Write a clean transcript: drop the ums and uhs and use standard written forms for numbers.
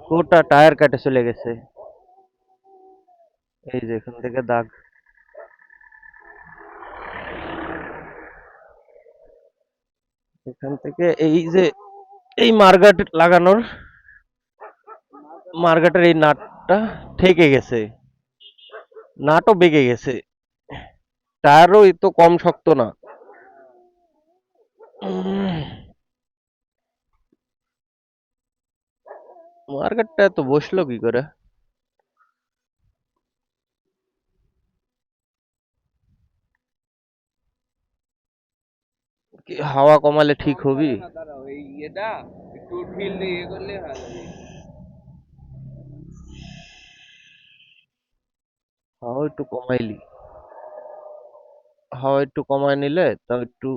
গোটা টায়ার কাটে চলে গেছে। এই যে এখান থেকে দাগ। এখান থেকে এই যে এই মার্গাট লাগানোর মার্গাটের এই নাটটা ঠেকে গেছে, নাটও বেঁকে গেছে। টায়ারও তো কম শক্ত না। মার্গাটটা তো বসলো কি করে? কি হাওয়া কমালে ঠিক হবি? হাওয়া একটু কমাইলি, হাওয়া একটু কমায় নিলে তাও একটু